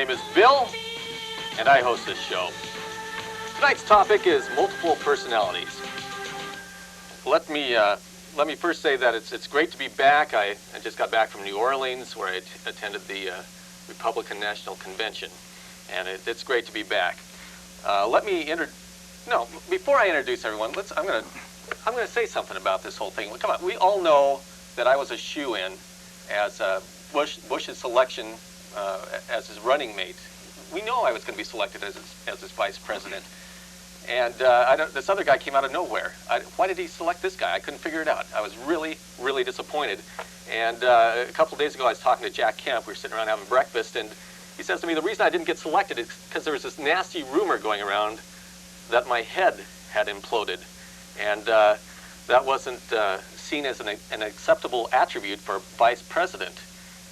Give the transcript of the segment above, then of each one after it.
name is Bill, and I host this show. Tonight's topic is multiple personalities. Let me first say that it's great to be back. I just got back from New Orleans, where I attended the Republican National Convention, and it's great to be back. Before I introduce everyone, I'm gonna say something about this whole thing. Come on, we all know that I was a shoo-in as Bush's selection as his running mate. We know I was going to be selected as his vice president. And this other guy came out of nowhere. Why did he select this guy? I couldn't figure it out. I was really, really disappointed. And a couple of days ago, I was talking to Jack Kemp. We were sitting around having breakfast, and he says to me, the reason I didn't get selected is because there was this nasty rumor going around that my head had imploded. And that wasn't seen as an acceptable attribute for vice president.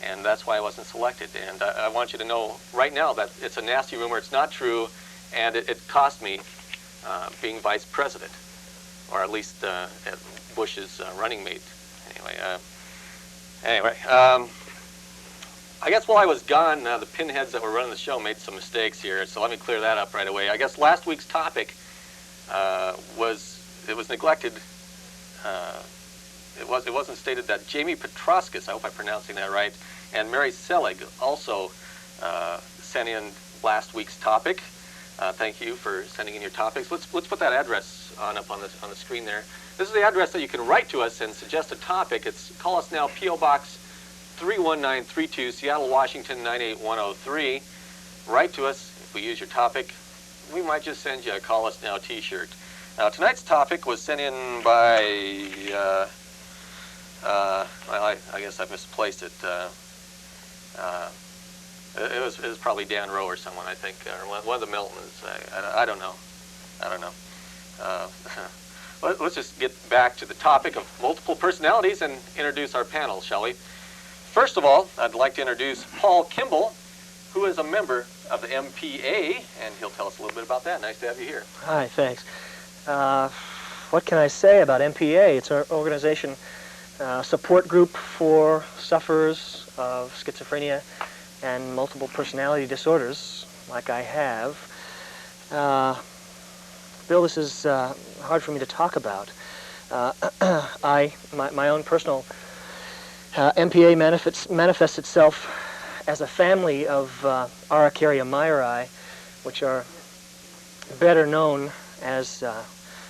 And that's why I wasn't selected. And I want you to know right now that it's a nasty rumor. It's not true. And it cost me being vice president, or at least Bush's running mate. Anyway, I guess while I was gone, the pinheads that were running the show made some mistakes here, so let me clear that up right away. I guess last week's topic was neglected. It wasn't stated that Jamie Petroskas, I hope I'm pronouncing that right, and Mary Selig also sent in last week's topic. Thank you for sending in your topics. Let's put that address up on the screen there. This is the address that you can write to us and suggest a topic. It's Call Us Now, P.O. Box 31932, Seattle, Washington 98103. Write to us. If we use your topic, we might just send you a Call Us Now t-shirt. Now, tonight's topic was sent in by, I guess I misplaced it. It was probably Dan Rowe or someone, I think, or one of the Miltons. I don't know. Let's just get back to the topic of multiple personalities and introduce our panel, shall we? First of all, I'd like to introduce Paul Kimball, who is a member of the MPA, and he'll tell us a little bit about that. Nice to have you here. Hi, thanks. What can I say about MPA? It's our organization support group for sufferers of schizophrenia and multiple personality disorders, like I have. Bill, this is hard for me to talk about. My own personal MPA manifests itself as a family of Araucaria mayeri, which are better known as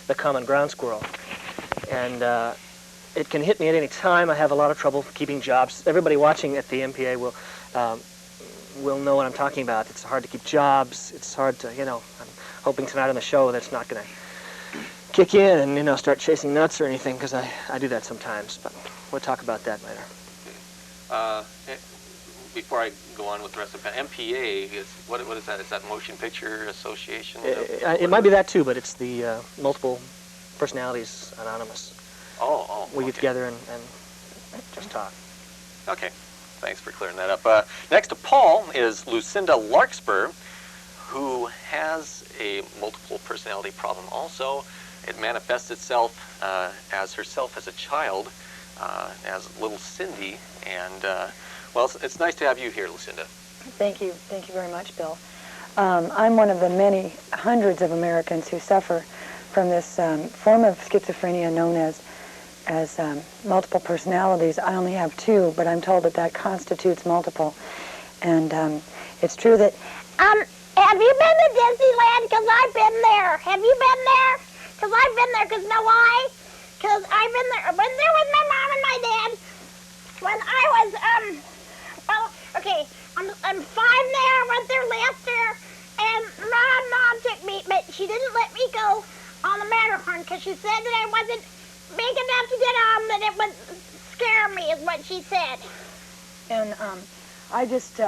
the common ground squirrel. And it can hit me at any time. I have a lot of trouble keeping jobs. Everybody watching at the MPA will know what I'm talking about. It's hard to keep jobs. It's hard to, I'm hoping tonight on the show that's not going to kick in and, start chasing nuts or anything, because I do that sometimes. But we'll talk about that later. Before I go on with the rest of the MPA, what is that? Is that Motion Picture Association? It might be that too, but it's the Multiple Personalities Anonymous. Oh, we get together and just talk. Okay, thanks for clearing that up. Next to Paul is Lucinda Larkspur, who has a multiple personality problem also. It manifests itself as herself as a child, as little Cindy, and well, it's nice to have you here, Lucinda. Thank you very much, Bill. I'm one of the many hundreds of Americans who suffer from this form of schizophrenia known as multiple personalities. I only have two, but I'm told that constitutes multiple. And it's true that... Have you been to Disneyland? Because I've been there. Have you been there? Because I've been there. Because know why? Because I've been there. I've been there with my mom and my dad when I was, okay, I'm 5 now. I went there last year, and Mom took me, but she didn't let me go on the Matterhorn because she said that I wasn't big enough to get on, that it would scare me, is what she said. And I just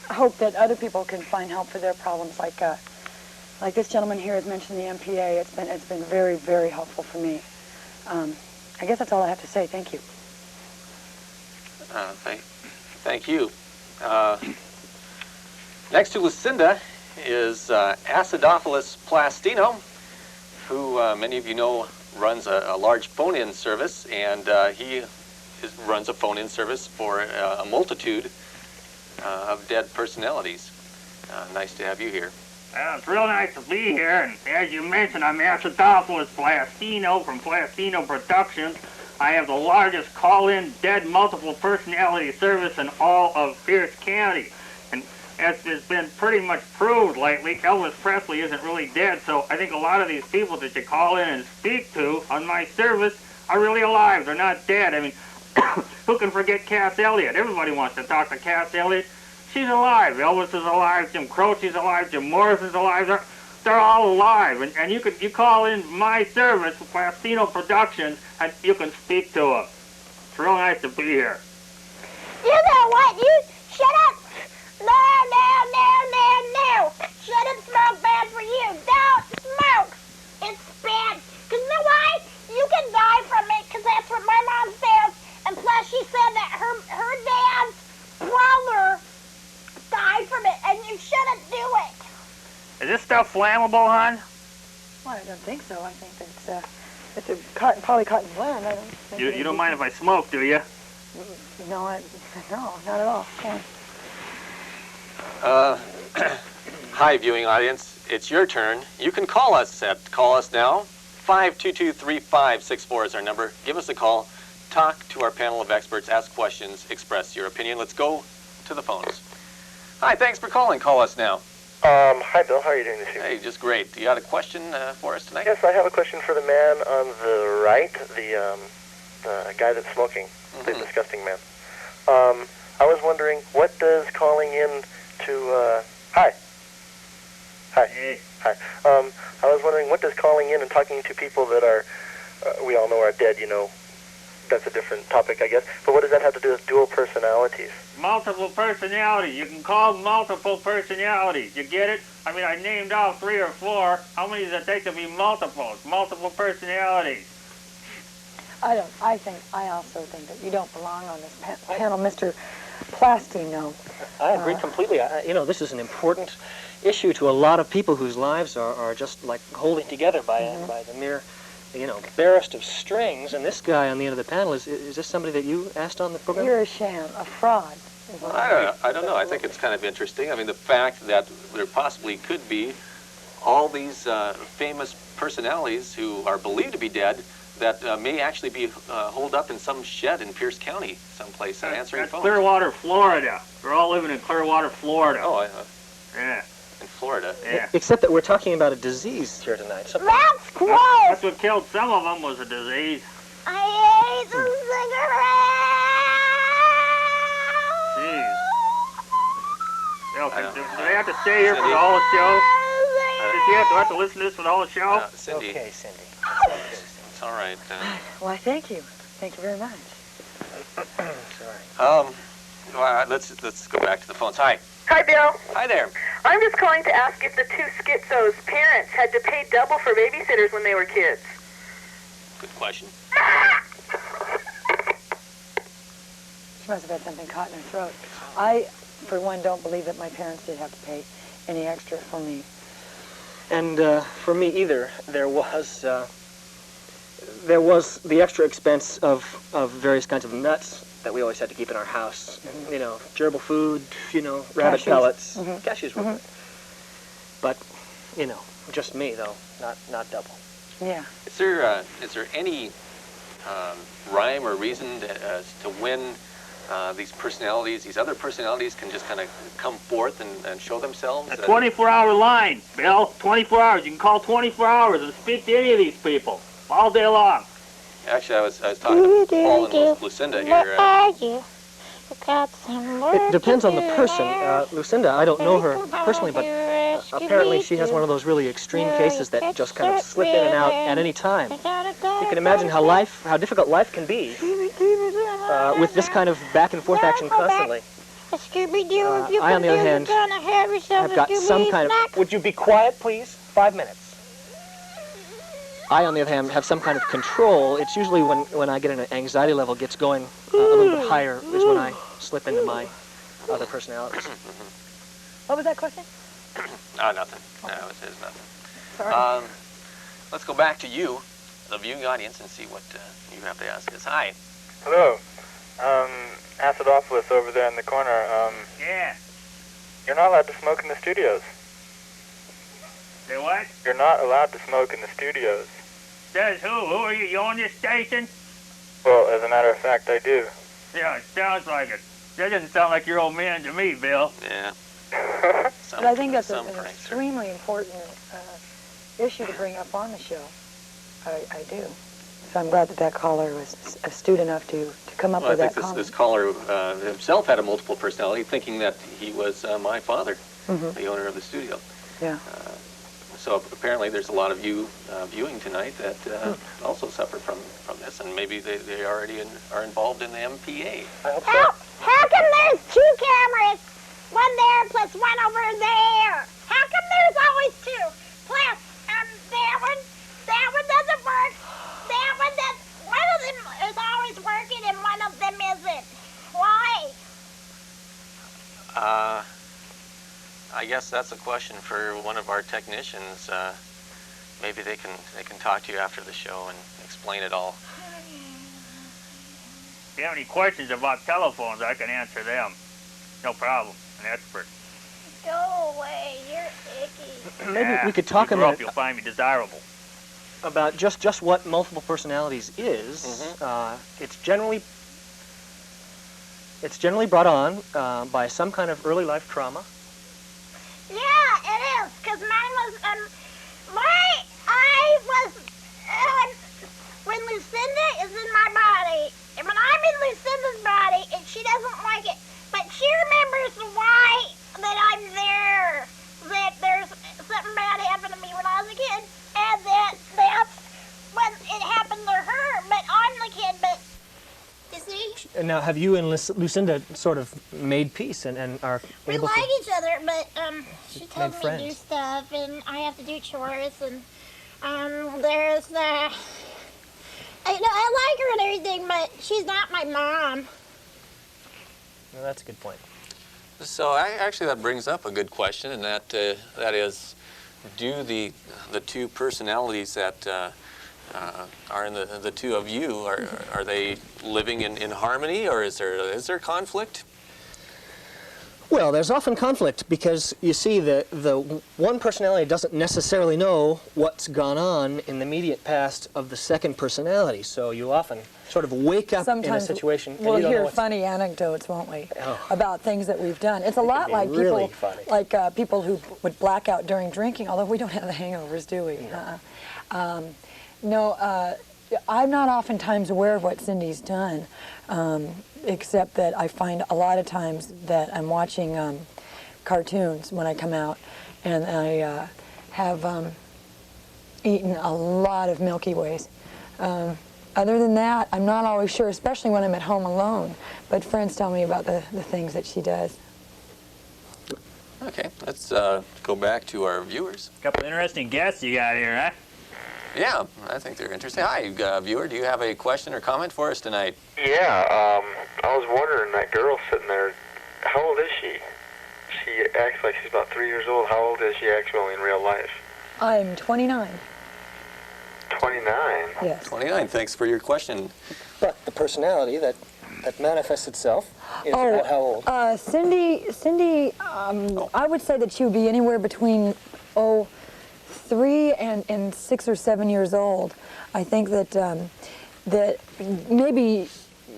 hope that other people can find help for their problems, like this gentleman here has mentioned the MPA. It's been very, very helpful for me. I guess that's all I have to say. Thank you. Thank you. Next to Lucinda is Acidophilus Plastino, who many of you know runs a large phone-in service, and he runs a phone-in service for a multitude of dead personalities. Nice to have you here. Well, it's real nice to be here, and as you mentioned, I'm Acidophilus Plastino from Plastino Productions. I have the largest call-in dead multiple personality service in all of Pierce County. And as has been pretty much proved lately, Elvis Presley isn't really dead, so I think a lot of these people that you call in and speak to on my service are really alive. They're not dead. I mean, who can forget Cass Elliot? Everybody wants to talk to Cass Elliot. She's alive. Elvis is alive. Jim Croce's alive. Jim Morrison's alive. They're all alive. And you call in my service, Plastino Productions, and you can speak to them. It's real nice to be here. You know what? You shut up. No. Shut up, smoke bad for you. Don't smoke. It's bad. Because you know why? You can die from it, because that's what my mom says. And plus she said that her dad's brother died from it, and you shouldn't do it. Is this stuff flammable, hon? Well, I don't think so. I think it's a polycotton blend. I don't think You don't mind if I smoke, do you? No, no, not at all. Hi, viewing audience. It's your turn. You can call us now. 522-3564 is our number. Give us a call. Talk to our panel of experts. Ask questions. Express your opinion. Let's go to the phones. Hi, thanks for calling. Call us now. Hi, Bill. How are you doing this evening? Hey, just great. You got a question for us tonight? Yes, I have a question for the man on the right, the guy that's smoking, the disgusting man. I was wondering, what does calling in to... Hi. Hey. Hi. I was wondering, what does calling in and talking to people that are, we all know are dead, you know, that's a different topic, I guess, but what does that have to do with dual personalities? Multiple personalities. You can call multiple personalities. You get it? I mean, I named off 3 or 4. How many does it take to be multiples? Multiple personalities. I also think that you don't belong on this panel, Mr. Plastino. I agree completely. This is an important issue to a lot of people whose lives are just like holding together by the mere, barest of strings. And this guy on the end of the panel, is this somebody that you asked on the program? You're a sham, a fraud. Well, I don't know. I think it's kind of interesting. I mean, the fact that there possibly could be all these famous personalities who are believed to be dead that may actually be holed up in some shed in Pierce County someplace answering That's phones. Clearwater, Florida. They're all living in Clearwater, Florida. Oh, Yeah. in Florida. Yeah. Except that we're talking about a disease here tonight. That's That's gross. what killed some of them was a disease. I hate the cigarette. Jeez. Bill, do they have to stay here for the whole show? Does he have to listen to this for the whole show? Cindy, Okay, Cindy. it's all right. Why, thank you. Thank you very much. Sorry. Well, let's go back to the phones. Hi. Hi, Bill. Hi there. I'm just calling to ask if the 2 schizos' parents had to pay double for babysitters when they were kids. Good question. She must have had something caught in her throat. I, for one, don't believe that my parents did have to pay any extra for me. And for me either, there was the extra expense of various kinds of nuts that we always had to keep in our house. Gerbil food, rabbit Cashews. pellets. Mhm. Cashews were good. But, just me though, not double. Yeah. Is there any rhyme or reason as to when these other personalities can just kind of come forth and show themselves? A 24-hour line, Bill. 24 hours. You can call 24 hours and speak to any of these people all day long. Actually, I was talking to Paul and Lucinda here. Where are you? Got some It depends on the person. Lucinda, I don't know her personally, but apparently she has one of those really extreme cases that just kind of slip in and out at any time. You can imagine how difficult life can be with this kind of back and forth action constantly. I, on the other hand, have got some kind of... Would you be quiet, please? 5 minutes. I, on the other hand, have some kind of control. It's usually when I get an anxiety level gets going a little bit higher is when I slip into my other personalities. What was that question? Nothing. No, it says nothing. Sorry. Let's go back to you, the viewing audience, and see what you have to ask us. Hi. Hello. Acidophilus over there in the corner. Yeah. You're not allowed to smoke in the studios. Say what? You're not allowed to smoke in the studios. Says who? Who are you? You own this station? Well, as a matter of fact, I do. Yeah, it sounds like it. That doesn't sound like your old man to me, Bill. Yeah. But I think that's an prankster. extremely important issue to bring up on the show. I do. So I'm glad that that caller was astute enough to come up Well, I with that think comment. this caller himself had a multiple personality, thinking that he was my father, the owner of the studio. Yeah. So apparently there's a lot of you viewing tonight that also suffer from this, and maybe they already are involved in the MPA. I hope so. How come there's 2 cameras? One there plus one over there. How come there's always 2? Plus, that one doesn't work. That one does. One of them is always working and one of them isn't. Why? I guess that's a question for one of our technicians. Maybe they can talk to you after the show and explain it all. If you have any questions about telephones, I can answer them. No problem. An expert. Go away. You're icky. Maybe Yeah, we could talk if you a grow up, minute you'll find me desirable. about just what multiple personalities is. It's generally brought on by some kind of early life trauma. Yeah, it is. Because mine was, when Lucinda is in my body, and when I'm in Lucinda's body, and she doesn't like it, but she remembers why that I'm there, that there's something bad happened to me when I was a kid, and that's when it happened to her, but I'm the kid, but, you see? And now, have you and Lucinda sort of made peace and are We able like to? each other, but she tells me to do friends. stuff, and I have to do chores, and there's the. I like her and everything, but she's not my mom. No, that's a good point. So actually that brings up a good question, and that is, do the 2 personalities that are in the 2 of you, are they living in harmony, or is there conflict? Well, there's often conflict because you see the one personality doesn't necessarily know what's gone on in the immediate past of the second personality. So you often sort of wake up in a situation and we'll you don't know hear what's... funny anecdotes, won't we, Oh. about things that we've done. It's a lot be like really people, funny. like people who would black out during drinking. Although we don't have the hangovers, do we? No. I'm not oftentimes aware of what Cindy's done, except that I find a lot of times that I'm watching cartoons when I come out, and I have eaten a lot of Milky Ways. Other than that, I'm not always sure, especially when I'm at home alone, but friends tell me about the things that she does. Okay, let's go back to our viewers. Couple interesting guests you got here, huh? Yeah, I think they're interesting. Hi, viewer. Do you have a question or comment for us tonight? Yeah, I was wondering, that girl sitting there, how old is she? She acts like she's about 3 years old. How old is she actually in real life? I'm 29. 29? Yes. 29. Thanks for your question. But the personality that manifests itself is about how old? Cindy, I would say that she would be anywhere between 3 and 6 or 7 years old. I think that that maybe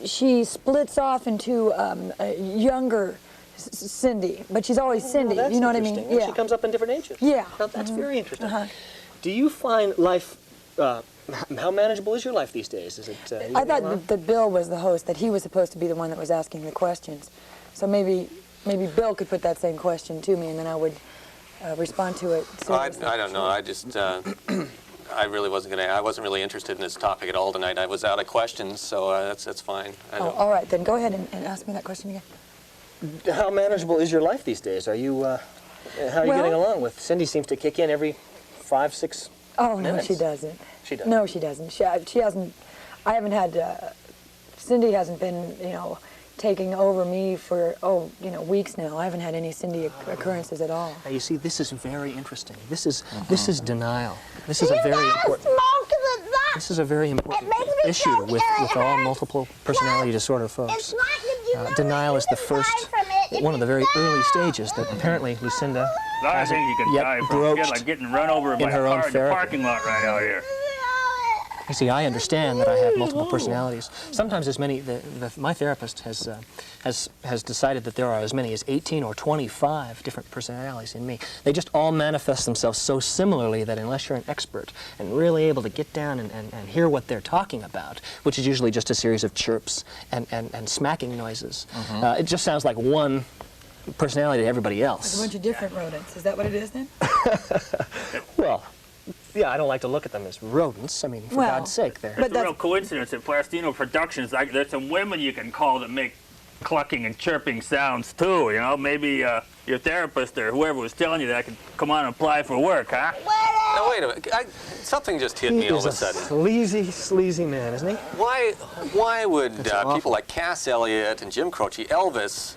she splits off into a younger Cindy, but she's always Cindy. That's you know what I mean? interesting. And she comes up in different ages. Yeah. Now, that's very interesting. Uh-huh. Do you find life, how manageable is your life these days? Is it? I thought that Bill was the host, that he was supposed to be the one that was asking the questions. So maybe Bill could put that same question to me, and then I would respond to it. I don't know. I just, I really wasn't I wasn't really interested in this topic at all tonight. I was out of questions, so that's fine. All right, then go ahead and ask me that question again. How manageable is your life these days? Are you, how are you Well- getting along with? Cindy seems to kick in every 5, 6 Oh, no, minutes. she doesn't. She doesn't. No, she doesn't. She hasn't, I haven't had, Cindy hasn't been, taking over me for, weeks now. I haven't had any Cindy occurrences at all. Now, you see, this is very interesting. This is denial. This is You a very gotta important... smoke the This is a very important makes me issue so with all multiple personality disorder It's folks. not that you know Denial is the first, one of the very early stages that apparently Lucinda A lot of hasn't things you can yet die from. broached. Like getting run over by her a own car in the therapy. parking lot right out here. You see, I understand that I have multiple personalities. Sometimes as many, my therapist has decided that there are as many as 18 or 25 different personalities in me. They just all manifest themselves so similarly that unless you're an expert and really able to get down and hear what they're talking about, which is usually just a series of chirps and smacking noises, it just sounds like one personality to everybody else. A bunch of different rodents. Is that what it is then? Well, yeah, I don't like to look at them as rodents. I mean, for Well, God's sake, they're... but It's a real coincidence at Plastino Productions. Like, there's some women you can call that make clucking and chirping sounds too. You know, maybe your therapist or whoever was telling you that could come on and apply for work, huh? Now wait a minute. Something just hit He me all is of a a sudden. sleazy man, isn't he? Why would That's awful. people like Cass Elliot and Jim Croce, Elvis,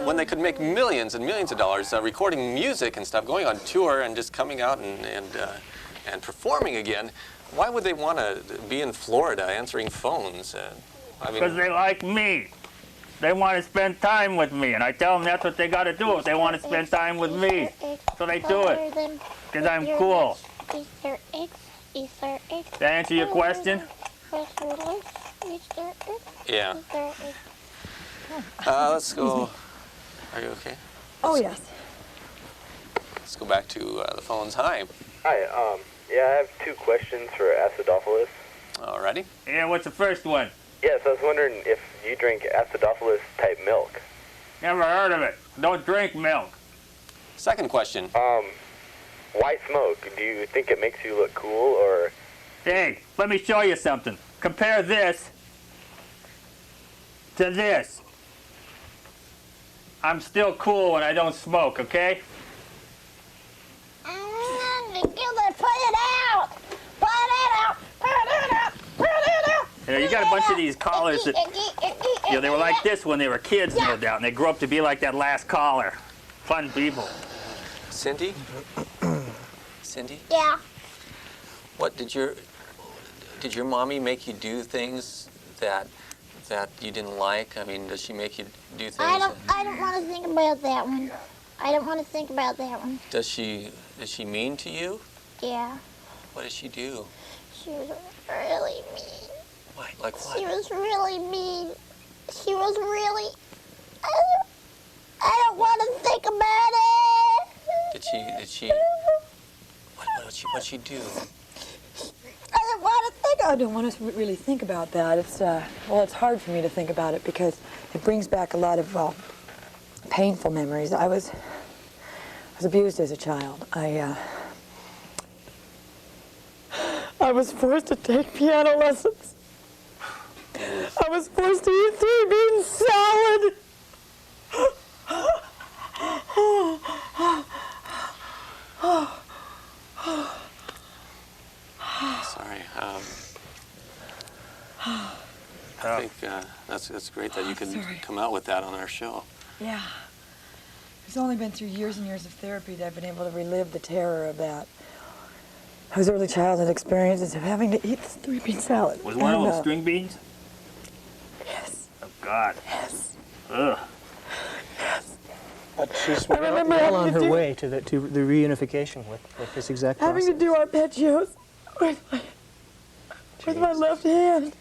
when they could make millions and millions of dollars recording music and stuff, going on tour and just coming out and performing again, why would they want to be in Florida answering phones? I Because mean, they like me. They want to spend time with me, and I tell them that's what they got to do if they want to spend time with me. So they do it, because I'm cool. Easter eggs, Easter eggs. Did that answer your question? Easter eggs, yeah. Easter eggs. Let's go. Are you okay? Oh, yes. Let's go back to the phones. Hi. Hi, yeah, I have two questions for Acidophilus. Alrighty. Yeah, what's the first one? Yes, I was wondering if you drink Acidophilus type milk. Never heard of it. Don't drink milk. Second question. Why smoke? Do you think it makes you look cool, or... Hey, let me show you something. Compare this to this. I'm still cool when I don't smoke, okay? Put it out! Put it out! Put it out! Put it out! You know, you got a bunch of these callers that, you know, they were like this when they were kids, no doubt, and they grew up to be like that last caller. Fun people. Cindy? Cindy? Yeah. What did your mommy make you do things that you didn't like? I mean, does she make you do things? I don't want to think about that one. I don't want to think about that one. Is she mean to you? Yeah. What does she do? She was really mean. What? Like She what? was really mean. She was really... I don't want to think about it. Did she? What'd she do? I don't want to think I don't want to really think about that. It's, well, it's hard for me to think about it because it brings back a lot of, painful memories. I was abused as a child. I was forced to take piano lessons. I was forced to eat 3 bean salad. Sorry. I think that's great that you could come out with that on our show. Yeah. It's only been through years and years of therapy that I've been able to relive the terror of that. Those early childhood experiences of having to eat 3 bean salad. Was one of And, them string beans? Yes. Oh, God. Yes. Ugh. But she's I remember well having on to her do- way to the reunification with this exact Having process. to do arpeggios with my left hand.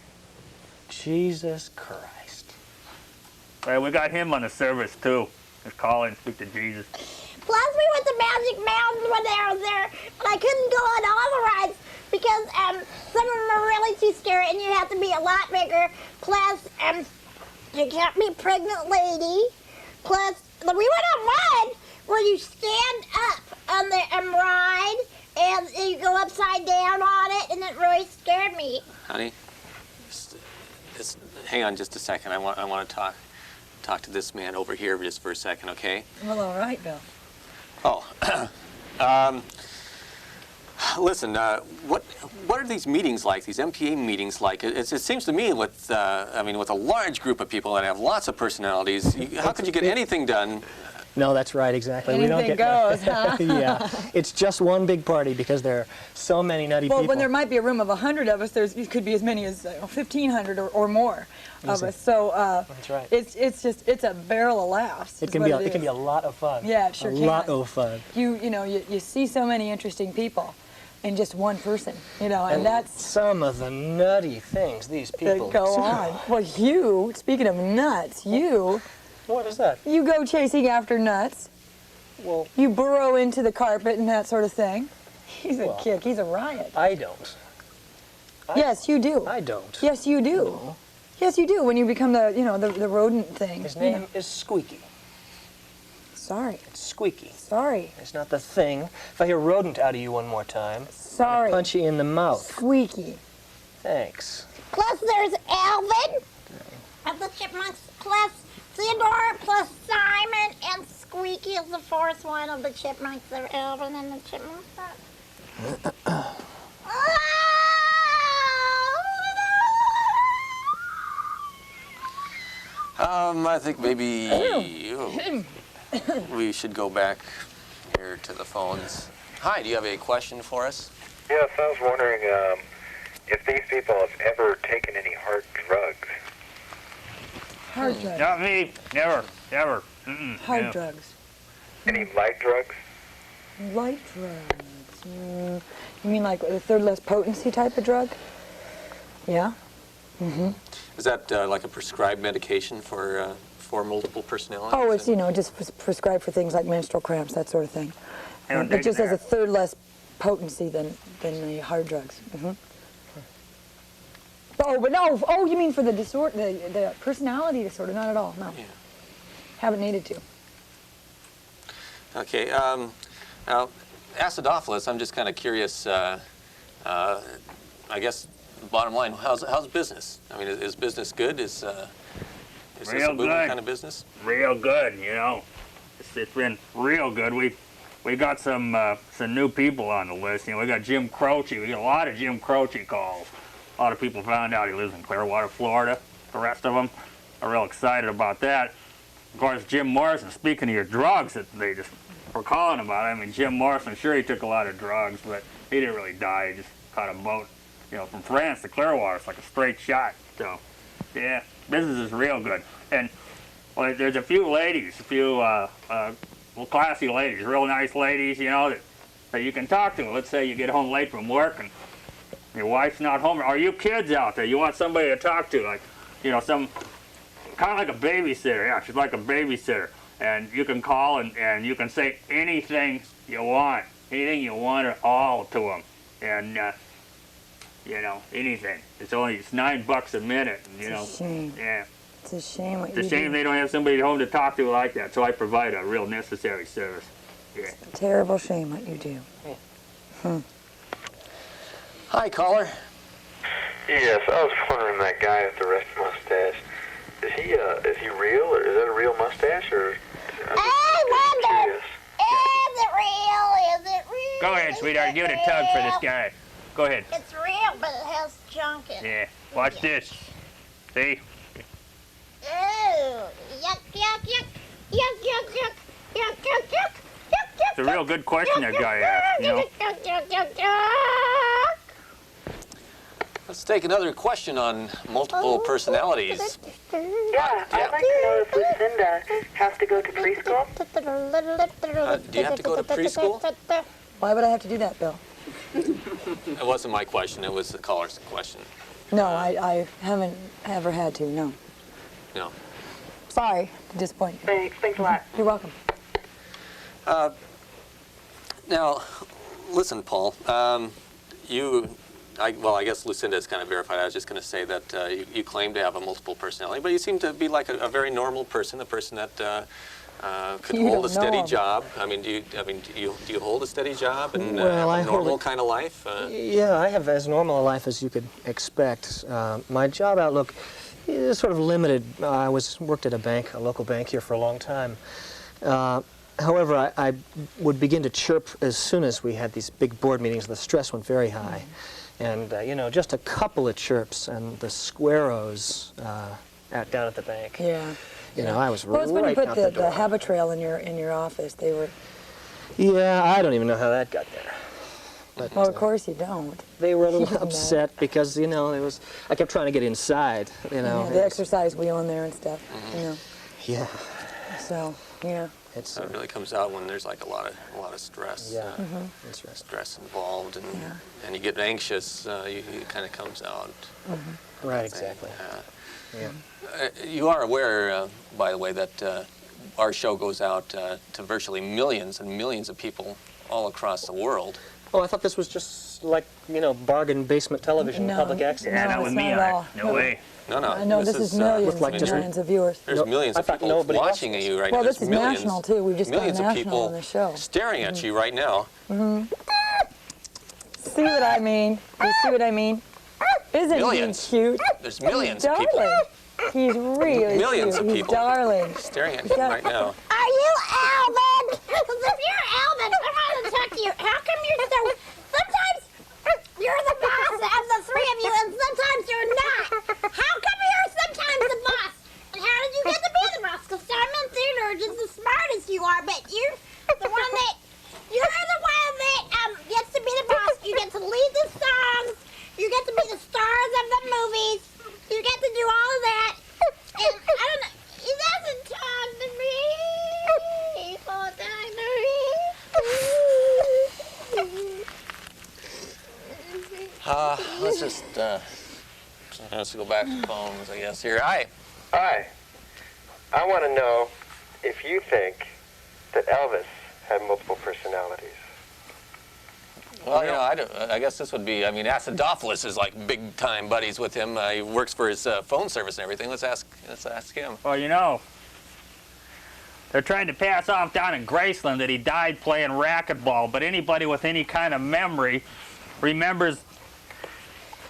Jesus Christ. Well, we got him on the service, too. Just call and speak to Jesus. Plus, we went to Magic Mountain when they were there, but I couldn't go on all the rides because some of them are really too scary, and you have to be a lot bigger. Plus, you can't be a pregnant lady. Plus, we went on one where you stand up on the ride, and you go upside down on it, and it really scared me. Honey, hang on just a second. I want to talk to this man over here just for a second, okay? Well, all right, Bill. Oh, listen. What are these meetings like? These MPA meetings like? It seems to me with with a large group of people that have lots of personalities, how could you get anything done No, that's right, exactly. We don't Anything get goes, huh? Yeah, it's just one big party because there are so many nutty Well, people. when there might be a room of 100 of us, it could be as many as 1,500 or more of Easy. us. So That's right. it's a barrel of laughs. It is can what be is. a lot of fun. Yeah, it sure a can. lot of fun. You see so many interesting people in just one person, and that's Some of the nutty things these people that go on. Well, you, speaking of nuts, you What is that? go chasing after nuts. Well, You burrow into the carpet and that sort of thing. He's a Well, kick. He's a riot. I don't. Yes, you do. I don't. Yes, you do. No. Yes, you do. When you become the rodent thing. His name is Squeaky. Sorry. It's Squeaky. Sorry. It's not the thing. If I hear rodent out of you one more time, Sorry. punch you in the mouth. Squeaky. Thanks. Plus there's Alvin of the Chipmunks, plus Theodore, plus Simon, and Squeaky is the fourth one of the Chipmunks. They're Alvin and the Chipmunks. I think maybe we should go back here to the phones. Hi, do you have a question for us? Yes, I was wondering if these people have ever taken any hard drugs. Hard drugs. Not me. Never. Ever. Hard no. drugs. Any light drugs? Light drugs. You mean like the third less potency type of drug? Yeah. Is that like a prescribed medication for multiple personalities? Oh, it's just prescribed for things like menstrual cramps, that sort of thing. I don't It take just has a that. third less potency than the hard drugs. Oh, but no. Oh, you mean for the disorder, the personality disorder? Not at all. No. Yeah. Haven't needed to. Okay. Now, acidophilus, I'm just kind of curious. I guess the bottom line, how's business? I mean, is business good? Is this Real a booming good. kind of business? Real good, It's been real good. We got some new people on the list. We got Jim Croce. We got a lot of Jim Croce calls. A lot of people found out he lives in Clearwater, Florida. The rest of them are real excited about that. Of course, Jim Morrison, speaking of your drugs that they just were calling about, I mean, Jim Morrison, sure, he took a lot of drugs, but he didn't really die. He just caught a boat, from France to Clearwater. It's like a straight shot. So, yeah, business is real good. And, well, there's a few ladies, classy ladies, real nice ladies, that you can talk to. Let's say you get home late from work and your wife's not home. Or you kids out there, you want somebody to talk to, like, some kind of like a babysitter. Yeah, she's like a babysitter. And you can call and you can say anything you want at all to them. And, anything. It's $9 a minute. And, It's a shame. Yeah. It's a shame what It's a you shame do. they don't have somebody at home to talk to like that, so I provide a real necessary service. Yeah. Terrible shame what you do. Hi, caller. Yes, I was wondering that guy with the red mustache. Is he real, or is that a real mustache, or? I wonder, Yes. is it real? Is it real? Go ahead, sweetheart. Give it a tug for this guy. Go ahead. It's real, but it has junk in it. Yeah. Watch this. See? Ew. Yuck, yuck, yuck. Yuck, yuck, yuck. Yuck, yuck, yuck. Yuck, yuck, It's a real good question that guy asked, Yuck, yuck, yuck, yuck. Let's take another question on multiple personalities. Yeah, I'd like to know if Lucinda has to go to preschool. Do you have to go to preschool? Why would I have to do that, Bill? It wasn't my question. It was the caller's question. No, I haven't ever had to, no. No. Sorry to disappoint you. Thanks a lot. You're welcome. Now, listen, Paul. I guess Lucinda has kind of verified. I was just going to say that you claim to have a multiple personality, but you seem to be like a very normal person, a person that could You hold a don't know steady him. job. Do you hold a steady job and Well, I have a hold normal it- kind of life? Yeah, I have as normal a life as you could expect. My job outlook is sort of limited. I worked at a local bank here for a long time. However, I would begin to chirp as soon as we had these big board meetings. The stress went very high. And, just a couple of chirps and the squaros out down at the bank. Yeah. You know, I was Well, it's when you right put out the, the door. the habit trail in your office. They were. Yeah, I don't even know how that got there. But, Well, of course you don't. they were a You little don't know. upset because, you know, I kept trying to get inside, you know. Yeah, the exercise wheel in there and stuff. You know. Yeah, So yeah. it's, So it really comes out when there's like a lot of stress. yeah, interesting. Stress involved, and you get anxious. It kind of comes out. Right, exactly. Yeah. You are aware, by the way, that our show goes out to virtually millions and millions of people all across the world. Oh, I thought this was just like, you know, bargain basement television, No. public access. Yeah, Not it's with not me. at all. No way. No. No, this is millions Looked like and just- millions of viewers. There's No, millions I of thought people nobody watching watches. you right Well, now. this There's is millions, national, too. We've just got millions of national people on the show. staring at you right now. See what I mean? You see what I mean? Isn't Millions. he cute? There's millions He's of people darling. He's really Millions cute. of He's people. darling. staring at you right now. Are you Alvin? Because if you're Alvin, I want to talk to you. How come you're so... Sometimes you're the boss of the three of you, and sometimes you're not. How come you're sometimes the boss? And how did you get to be the boss? Because Simon Theodore is the smartest you are, but you're the one that... You're the one that gets to be the boss. You get to lead the songs. You get to be the stars of the movies. You get to do all of that. And I don't know. He doesn't talk to me. He won't talk to me. Let's go back to phones, I guess. Here, hi. Hi. I want to know if you think that Elvis had multiple personalities. Well, you know, I guess this would be, I mean, Acidophilus is like big time buddies with him. He works for his phone service and everything. Let's ask him. Well, you know, they're trying to pass off down in Graceland that he died playing racquetball, but anybody with any kind of memory remembers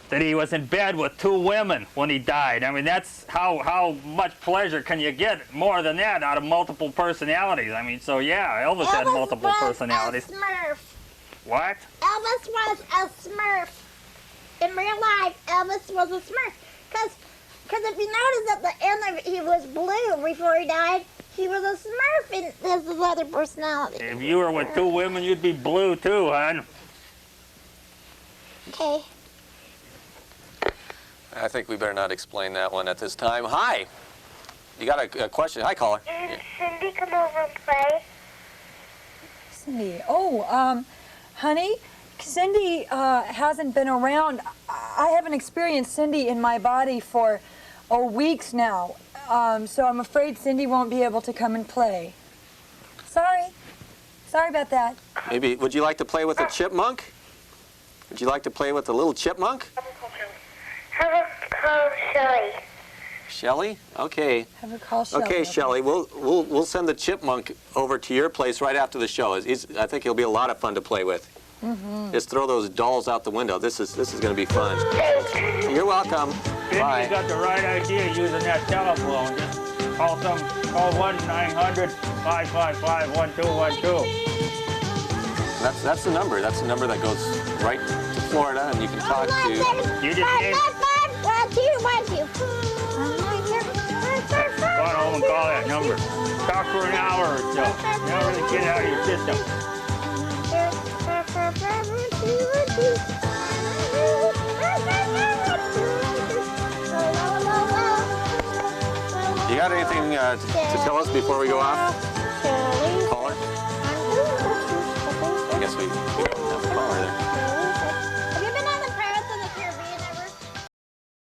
that he was in bed with 2 women when he died. I mean, that's how much pleasure can you get more than that out of multiple personalities? I mean, so yeah, Elvis had multiple personalities. A Smurf. What? Elvis was a Smurf. In real life, Elvis was a Smurf. Because if you notice at the end of he was blue before he died, he was a Smurf in his other personality. If you were with 2 women, you'd be blue too, hon. Okay. I think we better not explain that one at this time. Hi. You got a question? Hi, caller. Did Cindy come over and play? Cindy. Oh, honey, Cindy hasn't been around. I haven't experienced Cindy in my body for weeks now. So I'm afraid Cindy won't be able to come and play. Sorry about that. Maybe, would you like to play with a chipmunk? Would you like to play with a little chipmunk? Have a call Shelly. Shelley? Okay. Have her call Shelley. Okay, Shelley, we'll send the chipmunk over to your place right after the show. I think he'll be a lot of fun to play with. Just throw those dolls out the window. This is going to be fun. You're welcome. Cindy, Bye. you got the right idea using that telephone. Just call 1-900-555-1212. That's the number. That's the number that goes right to Florida, and you can talk to. You just name it. 555-1212. Go home and call that number. Talk for an hour or so. You don't really get it out of your system. You got anything to tell us before we go off, caller? I guess we